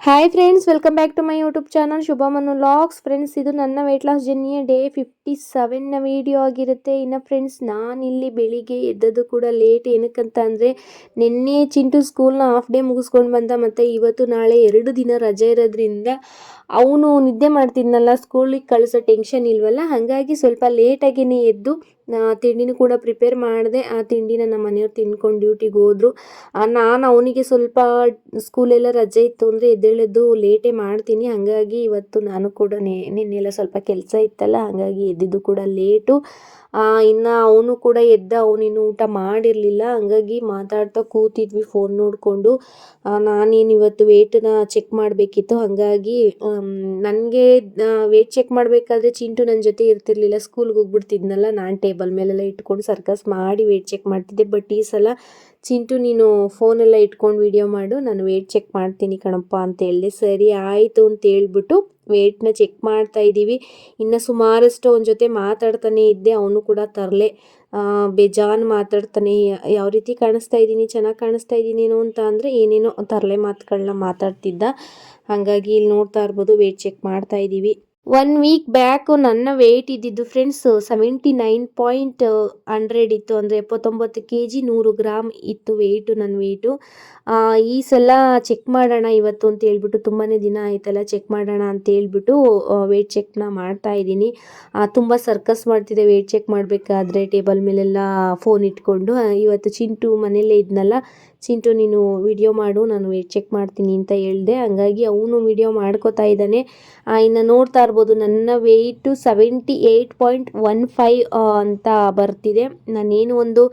Hi friends, welcome back to my YouTube channel Shubhamanu vlogs. Friends, ಇದು ನನ್ನ weight loss ಜರ್ನಿಯ day 57ನ video ಆಗಿರುತ್ತೆ. ಇನ್ನು ಫ್ರೆಂಡ್ಸ್, ನಾನಿಲ್ಲಿ ಬೆಳಿಗ್ಗೆ ಎದ್ದದ್ದು ಕೂಡ ಲೇಟ್. ಏನಕ್ಕಂತ ಅಂದರೆ ನಿನ್ನೆ ಚಿಂಟು ಸ್ಕೂಲ್ನ ಹಾಫ್ ಡೇ ಮುಗಿಸ್ಕೊಂಡು ಬಂದ, ಮತ್ತು ಇವತ್ತು ನಾಳೆ 2 ದಿನ ರಜೆ ಇರೋದ್ರಿಂದ ಅವನು ನಿದ್ದೆ ಮಾಡ್ತಿದ್ನಲ್ಲ, ಸ್ಕೂಲಿಗೆ ಕಳಿಸೋ ಟೆನ್ಷನ್ ಇಲ್ವಲ್ಲ, ಹಾಗಾಗಿ ಸ್ವಲ್ಪ ಲೇಟಾಗಿಯೇ ಎದ್ದು ತಿಂಡಿನೂ ಕೂಡ ಪ್ರಿಪೇರ್ ಮಾಡಿದೆ. ಆ ತಿಂಡಿನ ನಮ್ಮ ಮನೆಯವ್ರು ತಿನ್ಕೊಂಡು ಡ್ಯೂಟಿಗೆ ಹೋದರು. ನಾನು ಅವನಿಗೆ ಸ್ವಲ್ಪ ಸ್ಕೂಲೆಲ್ಲ ರಜೆ ಇತ್ತು ಅಂದರೆ ಎದ್ದೇಳೋದು ಲೇಟೇ ಮಾಡ್ತೀನಿ. ಹಾಗಾಗಿ ಇವತ್ತು ನಾನು ಕೂಡ ನಿನ್ನೆಲ್ಲ ಸ್ವಲ್ಪ ಕೆಲಸ ಇತ್ತಲ್ಲ, ಹಾಗಾಗಿ ಎದ್ದಿದ್ದು ಕೂಡ ಲೇಟು. ಇನ್ನು ಅವನು ಕೂಡ ಎದ್ದ, ಅವನಿನ್ನು ಊಟ ಮಾಡಿರಲಿಲ್ಲ. ಹಾಗಾಗಿ ಮಾತಾಡ್ತಾ ಕೂತಿದ್ವಿ ಫೋನ್ ನೋಡಿಕೊಂಡು. ನಾನೇನು ಇವತ್ತು ವೇಟನ್ನ ಚೆಕ್ ಮಾಡಬೇಕಿತ್ತು. ಹಾಗಾಗಿ ನನಗೆ ವೇಟ್ ಚೆಕ್ ಮಾಡಬೇಕಾದ್ರೆ ಚಿಂಟು ನನ್ನ ಜೊತೆ ಇರ್ತಿರ್ಲಿಲ್ಲ, ಸ್ಕೂಲ್ಗೆ ಹೋಗ್ಬಿಡ್ತಿದ್ನಲ್ಲ. ನಾನು ಟೇಬಲ್ ಮೇಲೆಲ್ಲ ಇಟ್ಕೊಂಡು ಸರ್ಕಸ್ ಮಾಡಿ ವೇಟ್ ಚೆಕ್ ಮಾಡ್ತಿದ್ದೆ. ಬಟ್ ಈ ಸಲ ಚಿಂಟು ನೀನು ಫೋನೆಲ್ಲ ಇಟ್ಕೊಂಡು ವಿಡಿಯೋ ಮಾಡು, ನಾನು ವೇಟ್ ಚೆಕ್ ಮಾಡ್ತೀನಿ ಕಣಪ್ಪ ಅಂತ ಹೇಳಿದೆ. ಸರಿ ಆಯಿತು ಅಂತ ಹೇಳ್ಬಿಟ್ಟು ವೇಟ್ನ ಚೆಕ್ ಮಾಡ್ತಾ ಇದ್ದೀವಿ. ಇನ್ನು ಸುಮಾರಷ್ಟು ಅವನ ಜೊತೆ ಮಾತಾಡ್ತಾನೆ ಇದ್ದೆ. ಅವನು ಕೂಡ ತರಲೆ ಬೇಜಾನ್ ಮಾತಾಡ್ತಾನೆ. ಯಾವ ರೀತಿ ಕಾಣಿಸ್ತಾ ಇದ್ದೀನಿ, ಚೆನ್ನಾಗಿ ಕಾಣಿಸ್ತಾ ಇದ್ದೀನೇನೋ ಅಂತ ಅಂದರೆ ಏನೇನೋ ತರಲೆ ಮಾತುಗಳನ್ನ ಮಾತಾಡ್ತಿದ್ದ. ಹಾಗಾಗಿ ಇಲ್ಲಿ ನೋಡ್ತಾ ಇರ್ಬೋದು, ವೇಟ್ ಚೆಕ್ ಮಾಡ್ತಾ ಇದ್ದೀವಿ. 1 ವೀಕ್ ಬ್ಯಾಕು ನನ್ನ ವೆಯ್ಟ್ ಇದ್ದಿದ್ದು ಫ್ರೆಂಡ್ಸ್ 79.100 ಇತ್ತು. ಅಂದರೆ 79 kg 100 ಗ್ರಾಮ್ ಇತ್ತು ವೆಯ್ಟು, ನನ್ನ ವೆಯ್ಟು. ಈ ಸಲ ಚೆಕ್ ಮಾಡೋಣ ಇವತ್ತು ಅಂತ ಹೇಳ್ಬಿಟ್ಟು, ತುಂಬಾ ದಿನ ಆಯ್ತಲ್ಲ, ಚೆಕ್ ಮಾಡೋಣ ಅಂತ ಹೇಳ್ಬಿಟ್ಟು ವೆಯ್ಟ್ ಚೆಕ್ನ ಮಾಡ್ತಾ ಇದ್ದೀನಿ. ತುಂಬ ಸರ್ಕಸ್ ಮಾಡ್ತಿದ್ದೆ ವೆಯ್ಟ್ ಚೆಕ್ ಮಾಡಬೇಕಾದ್ರೆ, ಟೇಬಲ್ ಮೇಲೆಲ್ಲ ಫೋನ್ ಇಟ್ಕೊಂಡು. ಇವತ್ತು ಚಿಂಟು ಮನೆಯಲ್ಲೇ ಇದ್ನಲ್ಲ, ಚಿಂಟು ನೀನು ವಿಡಿಯೋ ಮಾಡು, ನಾನು ವೇಟ್ ಚೆಕ್ ಮಾಡ್ತೀನಿ ಅಂತ ಹೇಳಿದೆ. ಹಂಗಾಗಿ ಅವನು ವಿಡಿಯೋ ಮಾಡ್ಕೋತಾ ಇದ್ದಾನೆ. ಇನ್ನು ನೋಡ್ತಾ ಇರ್ಬೋದು, ನನ್ನ ವೆಯ್ಟು 78.15 ಅಂತ ಬರ್ತಿದೆ. ನಾನೇನು ಒಂದು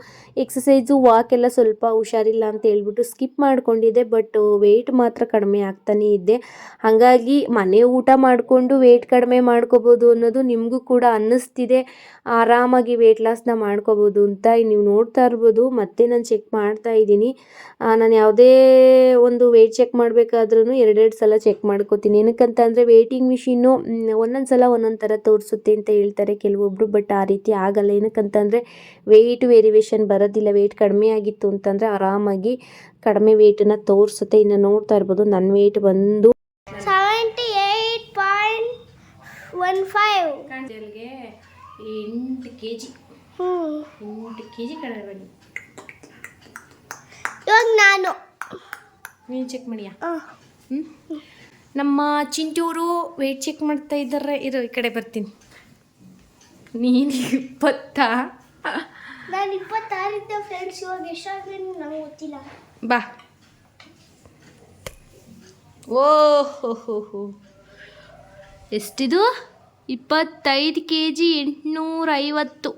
ಎಕ್ಸಸೈಸು ವಾಕೆಲ್ಲ ಸ್ವಲ್ಪ ಹುಷಾರಿಲ್ಲ ಅಂತ ಹೇಳ್ಬಿಟ್ಟು ಸ್ಕಿಪ್ ಮಾಡ್ಕೊಂಡಿದ್ದೆ. ಬಟ್ ವೆಯ್ಟ್ ಮಾತ್ರ ಕಡಿಮೆ ಆಗ್ತಾನೇ ಇದ್ದೆ. ಹಾಗಾಗಿ ಮನೆ ಊಟ ಮಾಡಿಕೊಂಡು ವೆಯ್ಟ್ ಕಡಿಮೆ ಮಾಡ್ಕೋಬೋದು ಅನ್ನೋದು ನಿಮಗೂ ಕೂಡ ಅನ್ನಿಸ್ತಿದೆ. ಆರಾಮಾಗಿ ವೆಯ್ಟ್ ಲಾಸ್ನ ಮಾಡ್ಕೋಬೋದು ಅಂತ ನೀವು ನೋಡ್ತಾ ಇರ್ಬೋದು. ಮತ್ತೆ ನಾನು ಚೆಕ್ ಮಾಡ್ತಾ ಇದ್ದೀನಿ. ನಾನು ಯಾವುದೇ ಒಂದು ವೆಯ್ಟ್ ಚೆಕ್ ಮಾಡಬೇಕಾದ್ರೂ 2 ಸಲ ಚೆಕ್ ಮಾಡ್ಕೋತೀನಿ. ಏನಕ್ಕಂತ ಅಂದರೆ ವೇಟಿಂಗ್ ಮಿಷಿನ್ನು ಒಂದೊಂದು ಸಲ ಒಂದೊಂದು ಥರ ತೋರಿಸುತ್ತೆ ಅಂತ ಹೇಳ್ತಾರೆ ಕೆಲವೊಬ್ಬರು. ಬಟ್ ಆ ರೀತಿ ಆಗಲ್ಲ. ಏನಕ್ಕಂತಂದರೆ ವೆಯ್ಟ್ ವೇರಿಯೇಷನ್ ಬರೋದಿಲ್ಲ. ವೆಯ್ಟ್ ಕಡಿಮೆ ಆಗಿತ್ತು ಅಂತಂದರೆ ಆರಾಮಾಗಿ ಕಡಿಮೆ ವೆಯ್ಟನ್ನು ತೋರಿಸುತ್ತೆ. ಇನ್ನು ನೋಡ್ತಾ ಇರ್ಬೋದು, ನನ್ನ ವೆಯ್ಟ್ ಬಂದು 78.15. 8 kg. 8 kg ಕಡಿಮೆ ಬನ್ನಿ. ಇವಾಗ ನಾನು ನೀನು ಚೆಕ್ ಮಾಡಿಯಾ? ನಮ್ಮ ಚಿಂಟೂರು ವೆಯ್ಟ್ ಚೆಕ್ ಮಾಡ್ತಾ ಇದ್ದಾರೆ. ಇರೋ ಈ ಕಡೆ ಬರ್ತೀನಿ. ನೀನು 20? ನಾನು 26 ಇದ್ದೆ ಫ್ರೆಂಡ್ಸ್. ಇವಾಗ ಎಷ್ಟಾಗಿದೆ ನಂಗೆ ಗೊತ್ತಿಲ್ಲ. ಬಾ. ಓಹೋ, ಎಷ್ಟಿದು? 25 kg 850.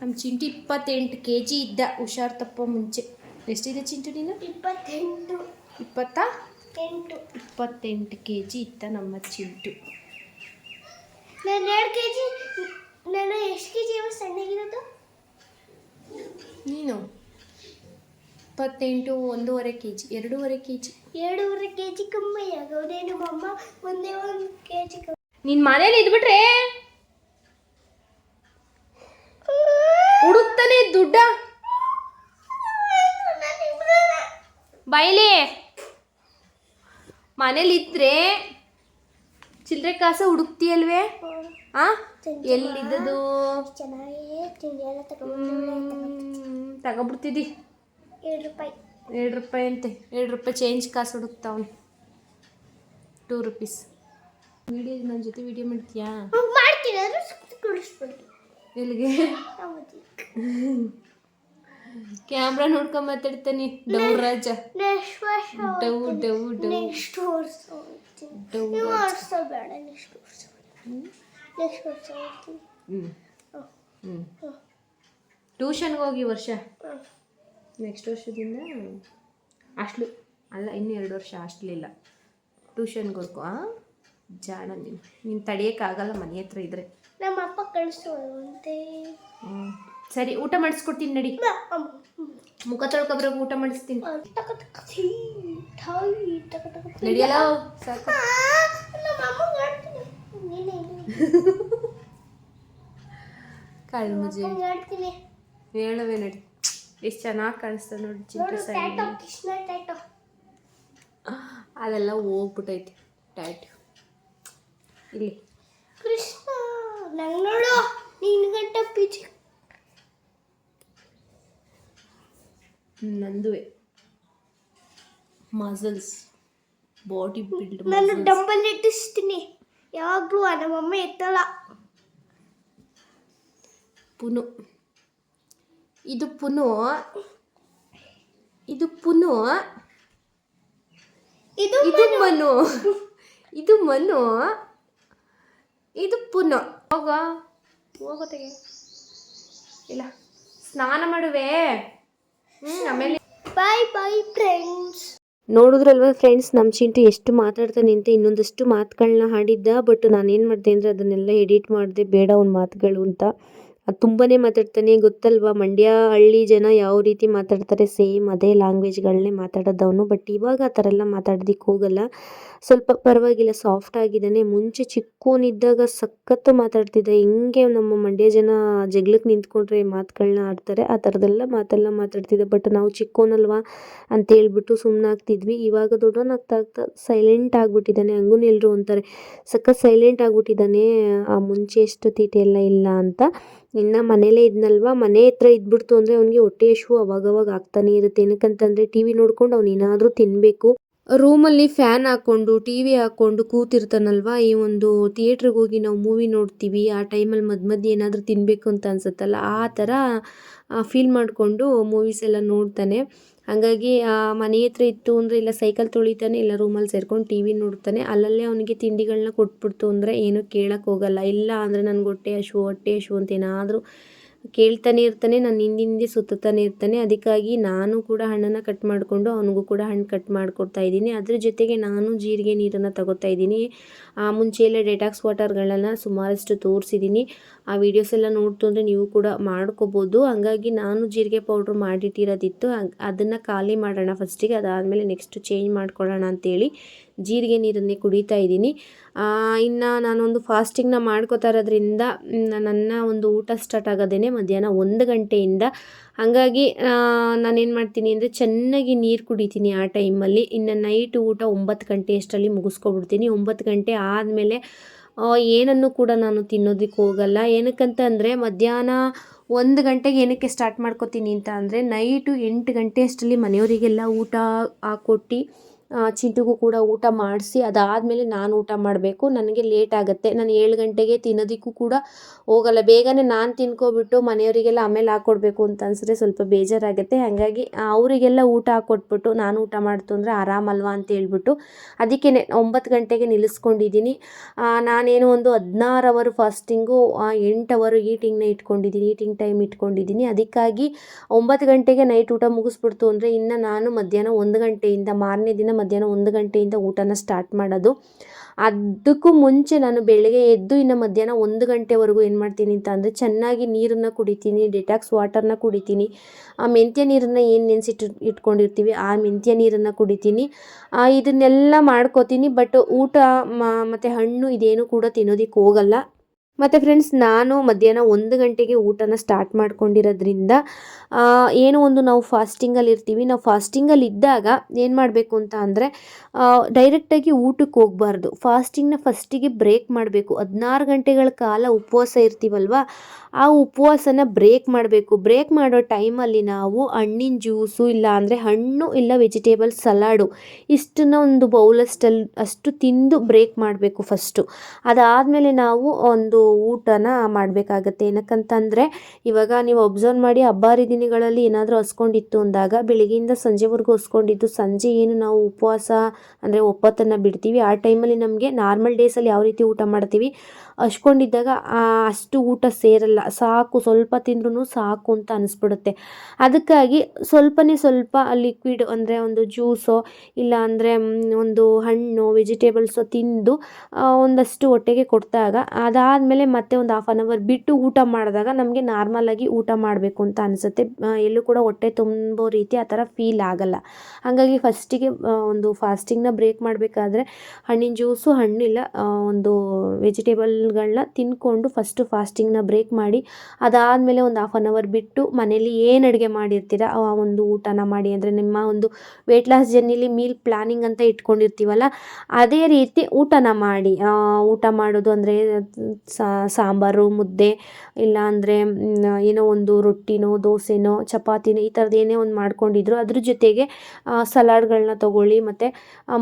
ನಮ್ಮ ಚಿಂಟು 28 kg ಇದ್ದ, ಹುಷಾರು ತಪ್ಪೋ ಮುಂಚೆ. ಎಷ್ಟಿದೆ ಚಿಂಟು ನೀನು? 28. 28 kg ಇತ್ತ ನಮ್ಮ ಚಿಂಟು. ನಾನು 2 kg. ನಾನು ಎಷ್ಟು kg ಸಣ್ಣಗಿರೋದು? ನೀನು 28, 1.5 kg, 2.5 kg. 2.5 kg ಕಮ್ಮಿ ಆಗೋದೇ. ನಮ್ಮಮ್ಮ ಒಂದೇ 1 kg ಕಮ್ಮಿ. ನಿನ್ನ ಮನೇಲಿ ಇದ್ಬಿಟ್ರೆ ಹುಡುಕ್ತಾನೆ ದುಡ್ಡ ಬೈಲಿ. ಮನೇಲಿ ಇದ್ರೆ ಚಿಲ್ಲರೆ ಕಾಸು ಹುಡುಕ್ತಿಯಲ್ವೇ? ಎಲ್ಲಿದ್ದದು? ತಗೊಬಿಡ್ತಿದ್ದಿ. 2 ರೂಪಾಯಿ. 2 ರೂಪಾಯಿ ಅಂತೆ. 2 ರೂಪಾಯಿ ಚೇಂಜ್ ಕಾಸು ಹುಡುಕ್ತಾವನು. 2 rupees. ವಿಡಿಯೋ ನನ್ನ ಜೊತೆ ವಿಡಿಯೋ ಮಾಡ್ತೀಯಾ? ಮಾಡ್ತೀನಿ, ಅದು ಕುಡಿಸ್ಬಿಡಿ. ಎಲ್ಲಿಗೆ? ಕ್ಯಾಮ್ರಾ ನೋಡ್ಕೊಂಡ್ ಮಾತಾಡ್ತಾನೆ ಡೌ ರಾಜ. ನೆಕ್ಸ್ಟ್ ವರ್ಷ ಡೌ ಡೌ ಡೌ ನೆಕ್ಸ್ಟ್ ವರ್ಷ ಡೌ ವರ್ಷ ಬೇಡ. ನೆಕ್ಸ್ಟ್ ವರ್ಷ ಟ್ಯೂಷನ್ಗೆ ಹೋಗಿ ವರ್ಷ. ನೆಕ್ಸ್ಟ್ ವರ್ಷದಿಂದ ಹಾಸ್ಟ್ಲು ಅಲ್ಲ, ಇನ್ನೂ 2 ವರ್ಷ ಹಾಸ್ಟ್ಲಿಲ್ಲ, ಟ್ಯೂಷನ್ಗೆ ಹೋಗ್ಕೊ. ಜಾಣ ನೀನು ತಡಿಯೋಕ್ಕಾಗಲ್ಲ ಮನೆ ಹತ್ರ ಇದ್ರೆ. ನಮ್ಮ ಅಪ್ಪ ಕಳಿಸೋಂತೆ. ಸರಿ, ಊಟ ಮಾಡಿಸ್ಕೊಡ್ತೀನಿ ನಡಿ. ಮುಖ ತೊಳ್ಕೊಬ್ರಾಗ ಊಟ ಮಾಡಿಸ್ತೀನಿ. ನಡಿಯಲ್ಲ ಸಾಕು. ಕಾಳು ಮುಜೆ ಹೇಳವೇ ನಡಿ. ಎಷ್ಟು ಚೆನ್ನಾಗಿ ಕಾಣಿಸ್ತದೆ ನೋಡಿ ಚಿಂಟು. ಅದೆಲ್ಲ ಹೋಗ್ಬಿಟ್ಟೈತಿ ಟ್ಯಾಟು. ಇಲ್ಲಿ ಕೃಷ್ಣ ನಂಗೆ ನೋಡು ನಿನ್ನ ಗಂಟ ಪಿಚಿ ನಂದುವೆ ಮಸಲ್ಸ್, ಬಾಡಿ ಬಿಲ್ಡ್. ನಾನು ಡಂಬಲ್ ಇಟ್ಟಿಸ್ತೀನಿ ಯಾವಾಗಲೂ, ನಮ್ಮಮ್ಮ ಎತ್ತಲ್ಲ. ಪುನು, ಇದು ಪುನು, ಇದು ಪುನು, ಇದು ಇದು ಮನು, ಇದು ಮನು, ಇದು ಪುನು. ಹೋಗೋತೆಗೆ ಇಲ್ಲ ಸ್ನಾನ ಮಾಡುವೆ. ಆಮೇಲೆ ಬಾಯ್ ಬಾಯ್ ಫ್ರೆಂಡ್ಸ್. ನೋಡಿದ್ರಲ್ವ ಫ್ರೆಂಡ್ಸ್, ನಮ್ಮ ಚಿಂಟು ಎಷ್ಟು ಮಾತಾಡ್ತಾನೆ ಅಂತ. ಇನ್ನೊಂದಷ್ಟು ಮಾತುಗಳನ್ನ ಹಾಡಿದ್ದ, ಬಟ್ ನಾನೇನು ಮಾಡಿದೆ ಅಂದರೆ ಅದನ್ನೆಲ್ಲ ಎಡಿಟ್ ಮಾಡಿದೆ, ಬೇಡ ಅವ್ನ ಮಾತುಗಳು ಅಂತ. ಅದು ತುಂಬಾ ಮಾತಾಡ್ತಾನೆ, ಗೊತ್ತಲ್ವಾ ಮಂಡ್ಯ ಹಳ್ಳಿ ಜನ ಯಾವ ರೀತಿ ಮಾತಾಡ್ತಾರೆ, ಸೇಮ್ ಅದೇ ಲ್ಯಾಂಗ್ವೇಜ್ಗಳನ್ನೇ ಮಾತಾಡೋದವನು. ಬಟ್ ಇವಾಗ ಆ ಥರ ಎಲ್ಲ ಮಾತಾಡೋದಕ್ಕೆ ಹೋಗಲ್ಲ, ಸ್ವಲ್ಪ ಪರವಾಗಿಲ್ಲ, ಸಾಫ್ಟ್ ಆಗಿದ್ದಾನೆ. ಮುಂಚೆ ಚಿಕ್ಕವನಿದ್ದಾಗ ಸಖತ್ತು ಮಾತಾಡ್ತಿದ್ದ, ಹಿಂಗೆ ನಮ್ಮ ಮಂಡ್ಯ ಜನ ಜಗಳಕ್ಕೆ ನಿಂತ್ಕೊಂಡ್ರೆ ಮಾತುಗಳನ್ನ ಆಡ್ತಾರೆ, ಆ ಥರದ್ದೆಲ್ಲ ಮಾತೆಲ್ಲ ಮಾತಾಡ್ತಿದ್ದೆ. ಬಟ್ ನಾವು ಚಿಕ್ಕವನಲ್ವಾ ಅಂತ ಹೇಳ್ಬಿಟ್ಟು ಸುಮ್ಮನೆ ಆಗ್ತಿದ್ವಿ. ಇವಾಗ ದೊಡ್ಡವನಾಗ್ತಾ ಆಗ್ತಾ ಸೈಲೆಂಟ್ ಆಗಿಬಿಟ್ಟಿದ್ದಾನೆ. ಹಂಗೂ ಎಲ್ಲರೂ ಅಂತಾರೆ ಸಖತ್ ಸೈಲೆಂಟ್ ಆಗಿಬಿಟ್ಟಿದ್ದಾನೆ, ಆ ಮುಂಚೆ ಎಷ್ಟು ತೀಟೆ ಎಲ್ಲ ಇಲ್ಲ ಅಂತ. ಇನ್ನು ಮನೇಲೇ ಇದ್ನಲ್ವ, ಮನೆ ಹತ್ರ ಇದ್ಬಿಡ್ತು ಅಂದರೆ ಅವ್ನಿಗೆ ಹೊಟ್ಟೆ ಹಸಿವು ಅವಾಗವಾಗ ಆಗ್ತಾನೆ ಇರುತ್ತೆ. ಏನಕ್ಕಂತಂದರೆ ಟಿ ವಿ ನೋಡ್ಕೊಂಡು ಅವ್ನು ಏನಾದರೂ ತಿನ್ನಬೇಕು. ರೂಮಲ್ಲಿ ಫ್ಯಾನ್ ಹಾಕ್ಕೊಂಡು ಟಿ ವಿ ಹಾಕ್ಕೊಂಡು ಕೂತಿರ್ತಾನಲ್ವ. ಈ ಒಂದು ಥಿಯೇಟ್ರಿಗೆ ಹೋಗಿ ನಾವು ಮೂವಿ ನೋಡ್ತೀವಿ, ಆ ಟೈಮಲ್ಲಿ ಮಧ್ಯೆ ಏನಾದರೂ ತಿನ್ನಬೇಕು ಅಂತ ಅನ್ಸುತ್ತಲ್ಲ, ಆ ಥರ ಫೀಲ್ ಮಾಡಿಕೊಂಡು ಮೂವೀಸ್ ಎಲ್ಲ ನೋಡ್ತಾನೆ. ಹಾಗಾಗಿ ಮನೆ ಹತ್ರ ಇತ್ತು ಅಂದರೆ ಇಲ್ಲ ಸೈಕಲ್ ತೊಳಿತಾನೆ, ಇಲ್ಲ ರೂಮಲ್ಲಿ ಸೇರ್ಕೊಂಡು ಟಿ ವಿ ನೋಡ್ತಾನೆ. ಅಲ್ಲಲ್ಲೇ ಅವನಿಗೆ ತಿಂಡಿಗಳನ್ನ ಕೊಟ್ಬಿಡ್ತು ಅಂದರೆ ಏನೂ ಕೇಳಕ್ಕೆ ಹೋಗಲ್ಲ. ಇಲ್ಲ ಅಂದರೆ ನನಗೆ ಹೊಟ್ಟೆ ಹಶು ಅಂತ ಏನಾದರೂ ಕೇಳ್ತಾನೆ ಇರ್ತಾನೆ, ನಾನು ಹಿಂದಿಂದೆ ಸುತ್ತಾನೆ ಇರ್ತಾನೆ. ಅದಕ್ಕಾಗಿ ನಾನು ಕೂಡ ಹಣ್ಣನ್ನು ಕಟ್ ಮಾಡಿಕೊಂಡು ಅವನಿಗೂ ಕೂಡ ಹಣ್ಣು ಕಟ್ ಮಾಡಿಕೊಡ್ತಾ ಇದ್ದೀನಿ. ಅದ್ರ ಜೊತೆಗೆ ನಾನು ಜೀರಿಗೆ ನೀರನ್ನು ತಗೋತಾ ಇದ್ದೀನಿ. ಮುಂಚೆ ಎಲ್ಲ ಡೆಟಾಕ್ಸ್ ವಾಟರ್ಗಳನ್ನು ಸುಮಾರಷ್ಟು ತೋರಿಸಿದ್ದೀನಿ, ಆ ವಿಡಿಯೋಸ್ ಎಲ್ಲ ನೋಡ್ತು ಅಂದರೆ ನೀವು ಕೂಡ ಮಾಡ್ಕೋಬೋದು. ಹಂಗಾಗಿ ನಾನು ಜೀರಿಗೆ ಪೌಡ್ರ್ ಮಾಡಿಟ್ಟಿರೋದಿತ್ತು, ಅದನ್ನು ಖಾಲಿ ಮಾಡೋಣ ಫಸ್ಟಿಗೆ, ಅದಾದಮೇಲೆ ನೆಕ್ಸ್ಟ್ ಚೇಂಜ್ ಮಾಡ್ಕೊಳ್ಳೋಣ ಅಂತೇಳಿ ಜೀರಿಗೆ ನೀರನ್ನೇ ಕುಡಿತಾ ಇದ್ದೀನಿ. ಇನ್ನು ನಾನೊಂದು ಫಾಸ್ಟಿಂಗ್ನ ಮಾಡ್ಕೋತಾ ಇರೋದ್ರಿಂದ ನನ್ನ ಒಂದು ಊಟ ಸ್ಟಾರ್ಟ್ ಆಗೋದೇ ಮಧ್ಯಾಹ್ನ 1 ಗಂಟೆಯಿಂದ. ಹಾಗಾಗಿ ನಾನೇನು ಮಾಡ್ತೀನಿ ಅಂದರೆ ಚೆನ್ನಾಗಿ ನೀರು ಕುಡಿತೀನಿ ಆ ಟೈಮಲ್ಲಿ. ಇನ್ನು ನೈಟ್ ಊಟ 9 ಗಂಟೆ ಅಷ್ಟರಲ್ಲಿ ಮುಗಿಸ್ಕೊಬಿಡ್ತೀನಿ. 9 ಗಂಟೆ ಆದಮೇಲೆ ಏನನ್ನು ಕೂಡ ನಾನು ತಿನ್ನೋದಕ್ಕೆ ಹೋಗಲ್ಲ. ಏನಕ್ಕಂತ ಅಂದರೆ ಮಧ್ಯಾಹ್ನ 1 ಗಂಟೆಗೆ ಏನಕ್ಕೆ ಸ್ಟಾರ್ಟ್ ಮಾಡ್ಕೋತೀನಿ ಅಂತ ಅಂದರೆ, ನೈಟು 8 ಗಂಟೆ ಅಷ್ಟರಲ್ಲಿ ಮನೆಯವರಿಗೆಲ್ಲ ಊಟ ಹಾಕ್ಕೊಟ್ಟು ಚಿಂಟುಗೂ ಕೂಡ ಊಟ ಮಾಡಿಸಿ ಅದಾದಮೇಲೆ ನಾನು ಊಟ ಮಾಡಬೇಕು. ನನಗೆ ಲೇಟ್ ಆಗುತ್ತೆ, ನಾನು 7 ಗಂಟೆಗೆ ತಿನ್ನೋದಕ್ಕೂ ಕೂಡ ಹೋಗಲ್ಲ. ಬೇಗನೆ ನಾನು ತಿನ್ಕೊಬಿಟ್ಟು ಮನೆಯವರಿಗೆಲ್ಲ ಆಮೇಲೆ ಹಾಕ್ಕೊಡ್ಬೇಕು ಅಂತ ಅನಿಸಿದ್ರೆ ಸ್ವಲ್ಪ ಬೇಜಾರಾಗುತ್ತೆ. ಹಾಗಾಗಿ ಅವರಿಗೆಲ್ಲ ಊಟ ಹಾಕ್ಕೊಟ್ಬಿಟ್ಟು ನಾನು ಊಟ ಮಾಡ್ತು ಅಂದರೆ ಆರಾಮಲ್ವಾ ಅಂತ ಹೇಳ್ಬಿಟ್ಟು ಅದಕ್ಕೆ 9 ಗಂಟೆಗೆ ನಿಲ್ಲಿಸ್ಕೊಂಡಿದ್ದೀನಿ. ನಾನೇನು ಒಂದು 16 hour fasting, 8 hour eating time ಇಟ್ಕೊಂಡಿದ್ದೀನಿ. ಅದಕ್ಕಾಗಿ 9 ಗಂಟೆಗೆ ನೈಟ್ ಊಟ ಮುಗಿಸ್ಬಿಡ್ತು ಅಂದರೆ ಇನ್ನು ನಾನು ಮಧ್ಯಾಹ್ನ 1 ಗಂಟೆಯಿಂದ ಮಾರನೇ ದಿನ ಮಧ್ಯಾಹ್ನ 1 ಗಂಟೆಯಿಂದ ಊಟನ ಸ್ಟಾರ್ಟ್ ಮಾಡೋದು. ಅದಕ್ಕೂ ಮುಂಚೆ ನಾನು ಬೆಳಗ್ಗೆ ಎದ್ದು ಇನ್ನು ಮಧ್ಯಾಹ್ನ 1 ಗಂಟೆವರೆಗೂ ಏನು ಮಾಡ್ತೀನಿ ಅಂತ ಅಂದರೆ ಚೆನ್ನಾಗಿ ನೀರನ್ನು ಕುಡಿತೀನಿ, ಡೆಟಾಕ್ಸ್ ವಾಟರ್ನ ಕುಡಿತೀನಿ, ಆ ಮೆಂತ್ಯ ನೀರನ್ನು ಏನು ಇಟ್ಕೊಂಡಿರ್ತೀವಿ ಆ ಮೆಂತ್ಯ ನೀರನ್ನು ಕುಡಿತೀನಿ. ಇದನ್ನೆಲ್ಲ ಮಾಡ್ಕೋತೀನಿ. ಬಟ್ ಊಟ ಮತ್ತು ಹಣ್ಣು ಇದೇನು ಕೂಡ ತಿನ್ನೋದಕ್ಕೆ ಹೋಗಲ್ಲ. ಮತ್ತು ಫ್ರೆಂಡ್ಸ್, ನಾನು ಮಧ್ಯಾಹ್ನ 1 ಗಂಟೆಗೆ ಊಟನ ಸ್ಟಾರ್ಟ್ ಮಾಡ್ಕೊಂಡಿರೋದ್ರಿಂದ ಏನೋ ಒಂದು ನಾವು ಫಾಸ್ಟಿಂಗಲ್ಲಿ ಇರ್ತೀವಿ. ನಾವು ಫಾಸ್ಟಿಂಗಲ್ಲಿ ಇದ್ದಾಗ ಏನು ಮಾಡಬೇಕು ಅಂತ ಅಂದರೆ ಡೈರೆಕ್ಟಾಗಿ ಊಟಕ್ಕೆ ಹೋಗಬಾರ್ದು. ಫಾಸ್ಟಿಂಗ್ನ ಫಸ್ಟಿಗೆ ಬ್ರೇಕ್ ಮಾಡಬೇಕು. 16 ಗಂಟೆಗಳ ಕಾಲ ಉಪವಾಸ ಇರ್ತೀವಲ್ವ, ಆ ಉಪವಾಸನ ಬ್ರೇಕ್ ಮಾಡಬೇಕು. ಬ್ರೇಕ್ ಮಾಡೋ ಟೈಮಲ್ಲಿ ನಾವು ಹಣ್ಣಿನ ಜ್ಯೂಸು, ಇಲ್ಲ ಅಂದರೆ ಹಣ್ಣು, ಇಲ್ಲ ವೆಜಿಟೇಬಲ್ ಸಲಾಡು, ಇಷ್ಟನ್ನ ಒಂದು ಅಷ್ಟು ತಿಂದು ಬ್ರೇಕ್ ಮಾಡಬೇಕು ಫಸ್ಟು. ಅದಾದಮೇಲೆ ನಾವು ಒಂದು ಊಟನ ಮಾಡಬೇಕಾಗತ್ತೆ. ಏನಕ್ಕಂತಂದರೆ ಇವಾಗ ನೀವು ಅಬ್ಸರ್ವ್ ಮಾಡಿ, ಹಬ್ಬ ಹರಿದಿನಗಳಲ್ಲಿ ಏನಾದರೂ ಹಸ್ಕೊಂಡಿತ್ತು ಅಂದಾಗ ಬೆಳಗ್ಗೆಯಿಂದ ಸಂಜೆವರೆಗೂ ಹಸ್ಕೊಂಡಿದ್ದು ಸಂಜೆ ಏನು ನಾವು ಉಪವಾಸ ಅಂದರೆ ಒಪ್ಪತ್ತನ್ನು ಬಿಡ್ತೀವಿ, ಆ ಟೈಮಲ್ಲಿ ನಮಗೆ ನಾರ್ಮಲ್ ಡೇಸಲ್ಲಿ ಯಾವ ರೀತಿ ಊಟ ಮಾಡ್ತೀವಿ ಹಸ್ಕೊಂಡಿದ್ದಾಗ ಅಷ್ಟು ಊಟ ಸೇರಲ್ಲ. ಸಾಕು, ಸ್ವಲ್ಪ ತಿಂದ್ರೂ ಸಾಕು ಅಂತ ಅನಿಸ್ಬಿಡುತ್ತೆ. ಅದಕ್ಕಾಗಿ ಸ್ವಲ್ಪನೇ ಸ್ವಲ್ಪ ಲಿಕ್ವಿಡ್ ಅಂದರೆ ಒಂದು ಜ್ಯೂಸೋ ಇಲ್ಲ ಅಂದರೆ ಒಂದು ಹಣ್ಣು ವೆಜಿಟೇಬಲ್ಸೋ ತಿಂದು ಒಂದಷ್ಟು ಹೊಟ್ಟೆಗೆ ಕೊಟ್ಟಾಗ ಅದಾದಮೇಲೆ ಅದಾದಮೇಲೆ ಮತ್ತೆ ಒಂದು ಹಾಫ್ ಆನ್ ಅವರ್ ಬಿಟ್ಟು ಊಟ ಮಾಡಿದಾಗ ನಮಗೆ ನಾರ್ಮಲಾಗಿ ಊಟ ಮಾಡಬೇಕು ಅಂತ ಅನಿಸುತ್ತೆ. ಎಲ್ಲೂ ಕೂಡ ಹೊಟ್ಟೆ ತುಂಬೋ ರೀತಿ ಆ ಥರ ಫೀಲ್ ಆಗಲ್ಲ. ಹಾಗಾಗಿ ಫಸ್ಟಿಗೆ ಒಂದು ಫಾಸ್ಟಿಂಗ್ನ ಬ್ರೇಕ್ ಮಾಡಬೇಕಾದ್ರೆ ಹಣ್ಣಿನ ಜ್ಯೂಸು, ಹಣ್ಣಿಲ್ಲ ಒಂದು ವೆಜಿಟೇಬಲ್ಗಳನ್ನ ತಿಂದ್ಕೊಂಡು ಫಸ್ಟು ಫಾಸ್ಟಿಂಗ್ನ ಬ್ರೇಕ್ ಮಾಡಿ ಅದಾದಮೇಲೆ ಒಂದು ಹಾಫ್ ಆನ್ ಅವರ್ ಬಿಟ್ಟು ಮನೇಲಿ ಏನು ಅಡುಗೆ ಮಾಡಿರ್ತೀರ ಆ ಒಂದು ಊಟನ ಮಾಡಿ. ಅಂದರೆ ನಿಮ್ಮ ಒಂದು ವೆಯ್ಟ್ ಲಾಸ್ ಜರ್ನಿಲಿ ಮೀಲ್ ಪ್ಲ್ಯಾನಿಂಗ್ ಅಂತ ಇಟ್ಕೊಂಡಿರ್ತೀವಲ್ಲ, ಅದೇ ರೀತಿ ಊಟನ ಮಾಡಿ. ಊಟ ಮಾಡೋದು ಅಂದರೆ ಸಾಂಬಾರು, ಮುದ್ದೆ, ಇಲ್ಲ ಅಂದರೆ ಏನೋ ಒಂದು ರೊಟ್ಟಿನೋ, ದೋಸೆನೋ, ಚಪಾತಿನೋ ಈ ಥರದ್ದು ಏನೇ ಒಂದು ಮಾಡ್ಕೊಂಡಿದ್ರು ಅದ್ರ ಜೊತೆಗೆ ಸಲಾಡ್ಗಳನ್ನ ತೊಗೊಳ್ಳಿ ಮತ್ತು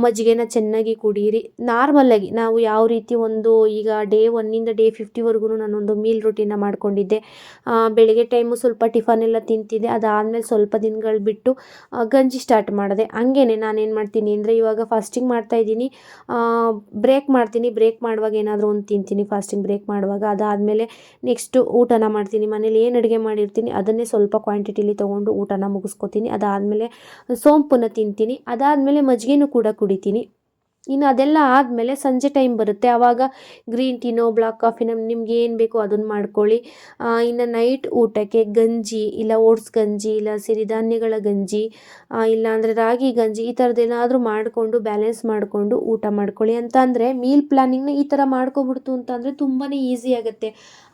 ಮಜ್ಜಿಗೆನ ಚೆನ್ನಾಗಿ ಕುಡೀರಿ. ನಾರ್ಮಲಾಗಿ ನಾವು ಯಾವ ರೀತಿ ಒಂದು ಈಗ ಡೇ 1ಇಂದ ಡೇ 50ವರೆಗೂ ನಾನೊಂದು ಮೀಲ್ ರೂಟೀನ ಮಾಡ್ಕೊಂಡಿದ್ದೆ. ಬೆಳಗ್ಗೆ ಟೈಮು ಸ್ವಲ್ಪ ಟಿಫನ್ ಎಲ್ಲ ತಿಂತಿದ್ದೆ. ಅದಾದಮೇಲೆ ಸ್ವಲ್ಪ ದಿನಗಳು ಬಿಟ್ಟು ಗಂಜಿ ಸ್ಟಾರ್ಟ್ ಮಾಡಿದೆ. ಹಂಗೇನೆ ನಾನೇನು ಮಾಡ್ತೀನಿ ಅಂದರೆ ಇವಾಗ ಫಾಸ್ಟಿಂಗ್ ಮಾಡ್ತಾಯಿದ್ದೀನಿ, ಬ್ರೇಕ್ ಮಾಡ್ತೀನಿ. ಬ್ರೇಕ್ ಮಾಡುವಾಗ ಏನಾದರೂ ಒಂದು ತಿಂತೀನಿ ಫಾಸ್ಟಿಂಗ್ ಬ್ರೇಕ್ ಮಾಡುವಾಗ. ಅದಾದಮೇಲೆ ನೆಕ್ಸ್ಟು ಊಟನ ಮಾಡ್ತೀನಿ. ಮನೇಲಿ ಏನು ಅಡುಗೆ ಮಾಡಿರ್ತೀನಿ ಅದನ್ನೇ ಸ್ವಲ್ಪ ಕ್ವಾಂಟಿಟಿಲಿ ತೊಗೊಂಡು ಊಟನ ಮುಗಿಸ್ಕೊತೀನಿ. ಅದಾದಮೇಲೆ ಸೋಂಪನ್ನು ತಿಂತೀನಿ. ಅದಾದಮೇಲೆ ಮಜ್ಜಿಗೆನೂ ಕೂಡ ಕುಡಿತೀನಿ. ಇನ್ನು ಅದೆಲ್ಲ ಆದಮೇಲೆ ಸಂಜೆ ಟೈಮ್ ಬರುತ್ತೆ, ಆವಾಗ ಗ್ರೀನ್ ಟೀನೋ ಬ್ಲಾಕ್ ಕಾಫಿನೋ ನಿಮ್ಗೆ ಏನು ಬೇಕೋ ಅದನ್ನು ಮಾಡ್ಕೊಳ್ಳಿ. ಇನ್ನು ನೈಟ್ ಊಟಕ್ಕೆ ಗಂಜಿ, ಇಲ್ಲ ಓಟ್ಸ್ ಗಂಜಿ, ಇಲ್ಲ ಸಿರಿಧಾನ್ಯಗಳ ಗಂಜಿ, ಇಲ್ಲ ಅಂದರೆ ರಾಗಿ ಗಂಜಿ, ಈ ಥರದ್ದೇನಾದರೂ ಮಾಡಿಕೊಂಡು ಬ್ಯಾಲೆನ್ಸ್ ಮಾಡಿಕೊಂಡು ಊಟ ಮಾಡ್ಕೊಳ್ಳಿ. ಅಂತ ಅಂದರೆ ಮೀಲ್ ಪ್ಲ್ಯಾನಿಂಗ್ನ ಈ ಥರ ಮಾಡ್ಕೊಬಿಡ್ತು ಅಂತಂದರೆ ತುಂಬಾ ಈಸಿ ಆಗುತ್ತೆ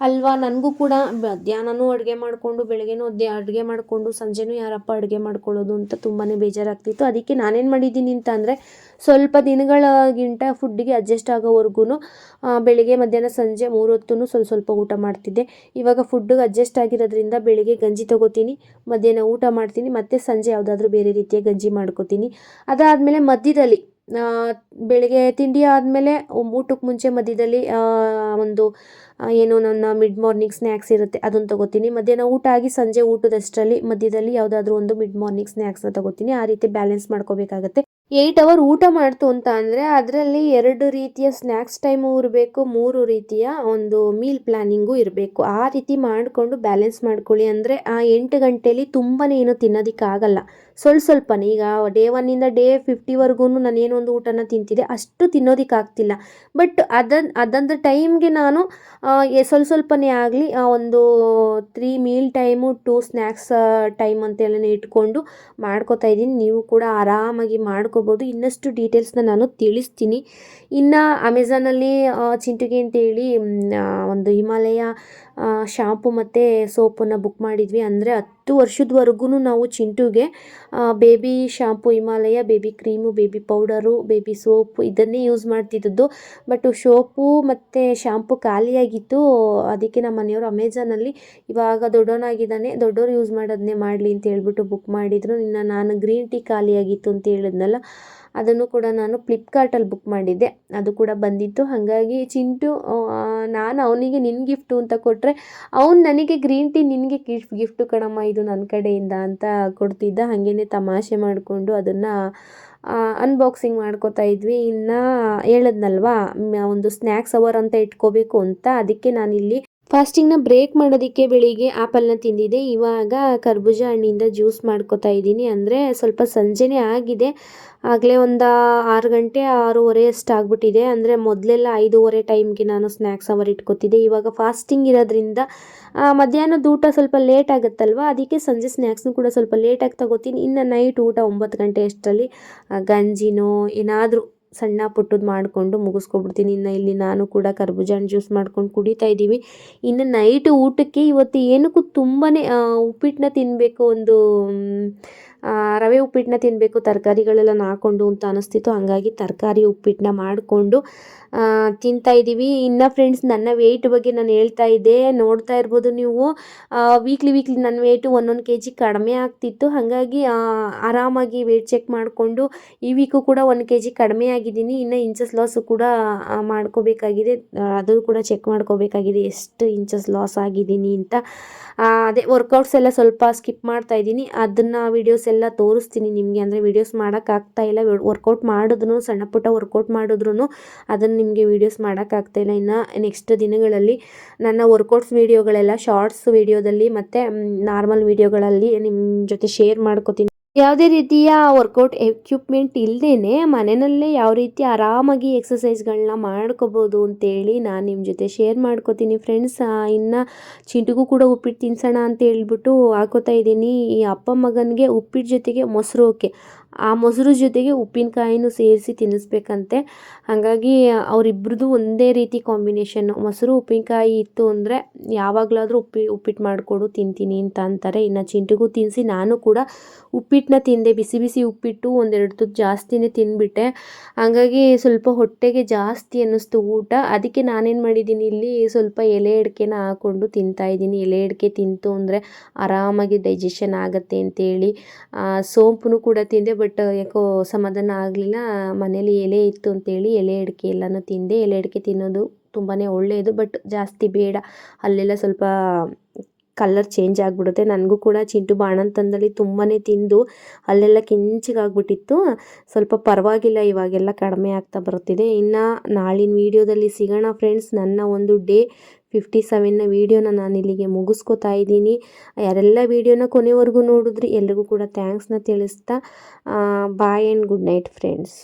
ಅಲ್ವಾ. ನನಗೂ ಕೂಡ ಮಧ್ಯಾಹ್ನನೂ ಅಡುಗೆ ಮಾಡಿಕೊಂಡು ಬೆಳಗ್ಗೆನೂ ಅಡುಗೆ ಮಾಡಿಕೊಂಡು ಸಂಜೆನೂ ಯಾರಪ್ಪ ಅಡುಗೆ ಮಾಡ್ಕೊಳ್ಳೋದು ಅಂತ ತುಂಬಾ ಬೇಜಾರಾಗ್ತಿತ್ತು. ಅದಕ್ಕೆ ನಾನೇನು ಮಾಡಿದ್ದೀನಿ ಅಂತ ಅಂದರೆ ಸ್ವಲ್ಪ ದಿನಗಳಿಗಿಂತ ಫುಡ್ಡಿಗೆ ಅಡ್ಜಸ್ಟ್ ಆಗೋವರೆಗೂ ಬೆಳಿಗ್ಗೆ ಮಧ್ಯಾಹ್ನ ಸಂಜೆ 3 ಹೊತ್ತೂ ಸ್ವಲ್ಪ ಊಟ ಮಾಡ್ತಿದ್ದೆ. ಇವಾಗ ಫುಡ್ಡಿಗೆ ಅಡ್ಜಸ್ಟ್ ಆಗಿರೋದ್ರಿಂದ ಬೆಳಿಗ್ಗೆ ಗಂಜಿ ತೊಗೋತೀನಿ, ಮಧ್ಯಾಹ್ನ ಊಟ ಮಾಡ್ತೀನಿ, ಮತ್ತು ಸಂಜೆ ಯಾವುದಾದ್ರೂ ಬೇರೆ ರೀತಿಯ ಗಂಜಿ ಮಾಡ್ಕೋತೀನಿ. ಅದಾದಮೇಲೆ ಮಧ್ಯದಲ್ಲಿ ಬೆಳಿಗ್ಗೆ ತಿಂಡಿ ಆದಮೇಲೆ ಊಟಕ್ಕೆ ಮುಂಚೆ ಮಧ್ಯದಲ್ಲಿ ಒಂದು ಏನು ನನ್ನ ಮಿಡ್ ಮಾರ್ನಿಂಗ್ ಸ್ನ್ಯಾಕ್ಸ್ ಇರುತ್ತೆ ಅದನ್ನು ತೊಗೋತೀನಿ. ಮಧ್ಯಾಹ್ನ ಊಟ ಆಗಿ ಸಂಜೆ ಊಟದಷ್ಟರಲ್ಲಿ ಮಧ್ಯದಲ್ಲಿ ಯಾವುದಾದ್ರೂ ಒಂದು ಮಿಡ್ ಮಾರ್ನಿಂಗ್ ಸ್ನ್ಯಾಕ್ಸ್ನ ತೊಗೋತೀನಿ. ಆ ರೀತಿ ಬ್ಯಾಲೆನ್ಸ್ ಮಾಡ್ಕೋಬೇಕಾಗತ್ತೆ. 8 ಅವರ್ ಊಟ ಮಾಡ್ತು ಅಂತ ಅಂದರೆ ಅದರಲ್ಲಿ 2 ರೀತಿಯ ಸ್ನ್ಯಾಕ್ಸ್ ಟೈಮು ಇರಬೇಕು, 3 ರೀತಿಯ ಒಂದು ಮೀಲ್ ಪ್ಲ್ಯಾನಿಂಗು ಇರಬೇಕು. ಆ ರೀತಿ ಮಾಡಿಕೊಂಡು ಬ್ಯಾಲೆನ್ಸ್ ಮಾಡ್ಕೊಳ್ಳಿ. ಅಂದರೆ ಆ 8 ಗಂಟೆಯಲ್ಲಿ ತುಂಬಾ ಏನು ತಿನ್ನೋದಕ್ಕಾಗಲ್ಲ, ಸ್ವಲ್ಪನೇ. ಈಗ ಡೇ 1ಇಂದ ಡೇ 50ವರೆಗೂ ನಾನೇನೋ ಒಂದು ಊಟನ ತಿಂತಿದ್ದೆ, ಅಷ್ಟು ತಿನ್ನೋದಕ್ಕಾಗ್ತಿಲ್ಲ. ಬಟ್ ಅದೊಂದು ಟೈಮ್ಗೆ ನಾನು ಸ್ವಲ್ಪನೇ ಆಗಲಿ ಒಂದು 3 ಮೀಲ್ ಟೈಮು, 2 ಸ್ನ್ಯಾಕ್ಸ್ ಟೈಮ್ ಅಂತೆಲ್ಲ ಇಟ್ಕೊಂಡು ಮಾಡ್ಕೋತಾ ಇದ್ದೀನಿ. ನೀವು ಕೂಡ ಆರಾಮಾಗಿ ಮಾಡ್ಕೋಬೋದು. ಇನ್ನಷ್ಟು ಡೀಟೇಲ್ಸ್ನ ನಾನು ತಿಳಿಸ್ತೀನಿ. ಇನ್ನು ಅಮೆಝಾನಲ್ಲಿ ಚಿಂಟುಗೆ ಅಂತೇಳಿ ಒಂದು ಹಿಮಾಲಯ ಶಾಂಪು ಮತ್ತು ಸೋಪನ್ನು ಬುಕ್ ಮಾಡಿದ್ವಿ. ಅಂದರೆ 10 ವರ್ಷದವರೆಗೂ ನಾವು ಚಿಂಟುಗೆ baby shampoo, Himalaya baby cream, baby powder, baby soap ಇದನ್ನೇ ಯೂಸ್ ಮಾಡ್ತಿದ್ದದ್ದು. ಬಟ್ ಸೋಪು ಮತ್ತು ಶಾಂಪು ಖಾಲಿಯಾಗಿತ್ತು. ಅದಕ್ಕೆ ನಮ್ಮ ಮನೆಯವರು ಅಮೆಝಾನಲ್ಲಿ ಇವಾಗ ದೊಡ್ಡವನಾಗಿದ್ದಾನೆ, ದೊಡ್ಡವರು ಯೂಸ್ ಮಾಡೋದನ್ನೇ ಮಾಡಲಿ ಅಂತ ಹೇಳ್ಬಿಟ್ಟು ಬುಕ್ ಮಾಡಿದರು. ಇನ್ನು ನಾನು ಗ್ರೀನ್ ಟೀ ಖಾಲಿಯಾಗಿತ್ತು ಅಂತ ಹೇಳಿದ್ನಲ್ಲ, ಅದನ್ನು ಕೂಡ ನಾನು ಫ್ಲಿಪ್ಕಾರ್ಟಲ್ಲಿ ಬುಕ್ ಮಾಡಿದ್ದೆ, ಅದು ಕೂಡ ಬಂದಿತ್ತು. ಹಾಗಾಗಿ ಚಿಂಟು ನಾನು ಅವನಿಗೆ ನಿನ್ನ ಗಿಫ್ಟು ಅಂತ ಕೊಟ್ಟರೆ ಅವ್ನು ನನಗೆ ಗ್ರೀನ್ ಟೀ ನಿನಗೆ ಗಿಫ್ಟು ಕಣಮ್ಮ ಇದು ನನ್ನ ಕಡೆಯಿಂದ ಅಂತ ಕೊಡ್ತಿದ್ದ. ಹಾಗೇ ತಮಾಷೆ ಮಾಡಿಕೊಂಡು ಅದನ್ನು ಅನ್ಬಾಕ್ಸಿಂಗ್ ಮಾಡ್ಕೋತಾ ಇದ್ವಿ. ಇನ್ನು ಹೇಳಿದ್ನಲ್ವಾ ಒಂದು ಸ್ನ್ಯಾಕ್ಸ್ ಅವರ್ ಅಂತ ಇಟ್ಕೋಬೇಕು ಅಂತ, ಅದಕ್ಕೆ ನಾನಿಲ್ಲಿ ಫಾಸ್ಟಿಂಗ್ನ ಬ್ರೇಕ್ ಮಾಡೋದಕ್ಕೆ ಬೆಳಿಗ್ಗೆ ಆ್ಯಪಲ್ನ ತಿಂದಿದ್ದೆ. ಇವಾಗ ಕರ್ಬೂಜ ಹಣ್ಣಿಂದ ಜ್ಯೂಸ್ ಮಾಡ್ಕೋತಾ ಇದ್ದೀನಿ. ಅಂದರೆ ಸ್ವಲ್ಪ ಸಂಜೆನೇ ಆಗಿದೆ, ಆಗಲೇ ಒಂದು 6 ಗಂಟೆ 6:30 ಅಷ್ಟು ಆಗ್ಬಿಟ್ಟಿದೆ. ಅಂದರೆ ಮೊದಲೆಲ್ಲ 5:30 ಟೈಮ್ಗೆ ನಾನು ಸ್ನ್ಯಾಕ್ಸ್ ಅವರ್ ಇಟ್ಕೋತಿದ್ದೆ. ಇವಾಗ ಫಾಸ್ಟಿಂಗ್ ಇರೋದ್ರಿಂದ ಮಧ್ಯಾಹ್ನದ ಊಟ ಸ್ವಲ್ಪ ಲೇಟ್ ಆಗುತ್ತಲ್ವ, ಅದಕ್ಕೆ ಸಂಜೆ ಸ್ನ್ಯಾಕ್ಸ್ನು ಕೂಡ ಸ್ವಲ್ಪ ಲೇಟಾಗಿ ತಗೋತೀನಿ. ಇನ್ನು ನೈಟ್ ಊಟ 9 ಗಂಟೆ ಅಷ್ಟರಲ್ಲಿ ಗಂಜಿನೋ ಏನಾದರೂ ಸಣ್ಣ ಪುಟ್ಟದ್ದು ಮಾಡಿಕೊಂಡು ಮುಗಿಸ್ಕೊಬಿಡ್ತೀನಿ. ಇನ್ನು ಇಲ್ಲಿ ನಾನು ಕೂಡ ಕರ್ಬೂಜ ಹಣ್ಣು ಜ್ಯೂಸ್ ಮಾಡ್ಕೊಂಡು ಕುಡಿತಾ ಇದ್ದೀವಿ. ಇನ್ನು ನೈಟ್ ಊಟಕ್ಕೆ ಇವತ್ತು ಏನಕ್ಕೂ ತುಂಬಾ ಉಪ್ಪಿಟ್ಟನ್ನ ತಿನ್ನಬೇಕು, ಒಂದು ರವೆ ಉಪ್ಪಿಟ್ಟನ್ನ ತಿನ್ನಬೇಕು ತರಕಾರಿಗಳೆಲ್ಲ ಹಾಕ್ಕೊಂಡು ಅಂತ ಅನ್ನಿಸ್ತಿತ್ತು. ಹಾಗಾಗಿ ತರಕಾರಿ ಉಪ್ಪಿಟ್ಟನ್ನ ಮಾಡಿಕೊಂಡು ತಿಂತಾಯಿದ್ದೀವಿ. ಇನ್ನು ಫ್ರೆಂಡ್ಸ್, ನನ್ನ ವೆಯ್ಟ್ ಬಗ್ಗೆ ನಾನು ಹೇಳ್ತಾ ಇದ್ದೆ, ನೋಡ್ತಾ ಇರ್ಬೋದು ನೀವು. ವೀಕ್ಲಿ ನನ್ನ ವೆಯ್ಟು 1 kg ಕಡಿಮೆ ಆಗ್ತಿತ್ತು. ಹಾಗಾಗಿ ಆರಾಮಾಗಿ ವೆಯ್ಟ್ ಚೆಕ್ ಮಾಡಿಕೊಂಡು ಈ ವೀಕು ಕೂಡ 1 kg ಕಡಿಮೆ ಆಗಿದ್ದೀನಿ. ಇನ್ನು ಇಂಚಸ್ ಲಾಸು ಕೂಡ ಮಾಡ್ಕೋಬೇಕಾಗಿದೆ, ಅದು ಕೂಡ ಚೆಕ್ ಮಾಡ್ಕೋಬೇಕಾಗಿದೆ ಎಷ್ಟು ಇಂಚಸ್ ಲಾಸ್ ಆಗಿದ್ದೀನಿ ಅಂತ. ಅದೇ ವರ್ಕೌಟ್ಸ್ ಎಲ್ಲ ಸ್ವಲ್ಪ ಸ್ಕಿಪ್ ಮಾಡ್ತಾ ಇದ್ದೀನಿ, ಅದನ್ನು ವೀಡಿಯೋಸ್ ಎಲ್ಲ ತೋರಿಸ್ತೀನಿ ನಿಮಗೆ. ಅಂದರೆ ವೀಡಿಯೋಸ್ ಮಾಡೋಕ್ಕಾಗ್ತಾಯಿಲ್ಲ, ವರ್ಕೌಟ್ ಮಾಡಿದ್ರು ಸಣ್ಣ ಪುಟ್ಟ ವರ್ಕೌಟ್ ಮಾಡಿದ್ರು ಅದನ್ನು ನಿಮಗೆ ವೀಡಿಯೋಸ್ ಮಾಡೋಕ್ಕಾಗ್ತಾಯಿಲ್ಲ. ಇನ್ನು ನೆಕ್ಸ್ಟ್ ದಿನಗಳಲ್ಲಿ ನನ್ನ ವರ್ಕೌಟ್ಸ್ ವೀಡಿಯೋಗಳೆಲ್ಲ ಶಾರ್ಟ್ಸ್ ವೀಡಿಯೋದಲ್ಲಿ ಮತ್ತು ನಾರ್ಮಲ್ ವೀಡಿಯೋಗಳಲ್ಲಿ ನಿಮ್ಮ ಜೊತೆ ಶೇರ್ ಮಾಡ್ಕೋತೀನಿ. ಯಾವುದೇ ರೀತಿಯ ವರ್ಕೌಟ್ ಎಕ್ವಿಪ್ಮೆಂಟ್ ಇಲ್ಲದೇ ಮನೆಯಲ್ಲೇ ಯಾವ ರೀತಿ ಆರಾಮಾಗಿ ಎಕ್ಸಸೈಸ್ಗಳನ್ನ ಮಾಡ್ಕೋಬೋದು ಅಂತೇಳಿ ನಾನು ನಿಮ್ಮ ಜೊತೆ ಶೇರ್ ಮಾಡ್ಕೋತೀನಿ ಫ್ರೆಂಡ್ಸ್. ಇನ್ನು ಚಿಂಟುಗೂ ಕೂಡ ಉಪ್ಪಿಟ್ಟು ತಿನ್ಸೋಣ ಅಂತ ಹೇಳ್ಬಿಟ್ಟು ಹಾಕೋತಾ ಇದ್ದೀನಿ. ಈ ಅಪ್ಪ ಮಗನಿಗೆ ಉಪ್ಪಿಟ್ಟು ಜೊತೆಗೆ ಮೊಸರು ಓಕೆ, ಆ ಮೊಸರು ಜೊತೆಗೆ ಉಪ್ಪಿನಕಾಯಿನೂ ಸೇರಿಸಿ ತಿನ್ನಿಸ್ಬೇಕಂತೆ. ಹಾಗಾಗಿ ಅವರಿಬ್ರದ್ದು ಒಂದೇ ರೀತಿ ಕಾಂಬಿನೇಷನ್ನು. ಮೊಸರು ಉಪ್ಪಿನಕಾಯಿ ಇತ್ತು ಅಂದರೆ ಯಾವಾಗಲಾದರೂ ಉಪ್ಪಿಟ್ಟು ಮಾಡಿಕೊಡು ತಿಂತೀನಿ ಅಂತ ಅಂತಾರೆ. ಇನ್ನು ಚಿಂಟುಗೂ ತಿನ್ನಿಸಿ ನಾನು ಕೂಡ ಉಪ್ಪಿಟ್ಟನ್ನ ತಿಂದೆ. ಬಿಸಿ ಬಿಸಿ ಉಪ್ಪಿಟ್ಟು ಒಂದೆರಡು ತುತ್ತು ಜಾಸ್ತಿನೇ ತಿಂದುಬಿಟ್ಟೆ. ಹಾಗಾಗಿ ಸ್ವಲ್ಪ ಹೊಟ್ಟೆಗೆ ಜಾಸ್ತಿ ಅನ್ನಿಸ್ತು ಊಟ. ಅದಕ್ಕೆ ನಾನೇನು ಮಾಡಿದ್ದೀನಿ, ಇಲ್ಲಿ ಸ್ವಲ್ಪ ಎಲೆ ಅಡಿಕೆನ ಹಾಕ್ಕೊಂಡು ತಿಂತಾಯಿದ್ದೀನಿ. ಎಲೆ ಅಡಿಕೆ ತಿಂತು ಅಂದರೆ ಆರಾಮಾಗಿ ಡೈಜೆಷನ್ ಆಗುತ್ತೆ ಅಂತೇಳಿ. ಸೋಂಪು ಕೂಡ ತಿಂದೆ, ಬಟ್ ಯಾಕೋ ಸಮಾಧಾನ ಆಗಲಿಲ್ಲ. ಮನೇಲಿ ಎಲೆ ಇತ್ತು ಅಂತೇಳಿ ಎಲೆ ಅಡಿಕೆ ಎಲ್ಲನೂ ತಿಂದೆ. ಎಲೆ ಅಡಿಕೆ ತಿನ್ನೋದು ತುಂಬಾ ಒಳ್ಳೆಯದು, ಬಟ್ ಜಾಸ್ತಿ ಬೇಡ. ಅಲ್ಲೆಲ್ಲ ಸ್ವಲ್ಪ ಕಲರ್ ಚೇಂಜ್ ಆಗಿಬಿಡುತ್ತೆ. ನನಗೂ ಕೂಡ ಚಿಂಟು ಬಾಣಂತನದಲ್ಲಿ ತುಂಬಾ ತಿಂದು ಅಲ್ಲೆಲ್ಲ ಕೆಂಚಿಗಾಗ್ಬಿಟ್ಟಿತ್ತು. ಸ್ವಲ್ಪ ಪರವಾಗಿಲ್ಲ, ಇವಾಗೆಲ್ಲ ಕಡಿಮೆ ಆಗ್ತಾ ಬರ್ತಿದೆ. ಇನ್ನು ನಾಳಿನ ವೀಡಿಯೋದಲ್ಲಿ ಸಿಗೋಣ ಫ್ರೆಂಡ್ಸ್. ನನ್ನ ಒಂದು ಡೇ 57ನ ವೀಡಿಯೋನ ನಾನು ಇಲ್ಲಿಗೆ ಮುಗಿಸ್ಕೊತಾ ಇದ್ದೀನಿ. ಯಾರೆಲ್ಲ ವೀಡಿಯೋನ ಕೊನೆವರೆಗೂ ನೋಡಿದ್ರಿ ಎಲ್ರಿಗೂ ಕೂಡ ಥ್ಯಾಂಕ್ಸ್ನ ತಿಳಿಸ್ತಾ boy and good night friends.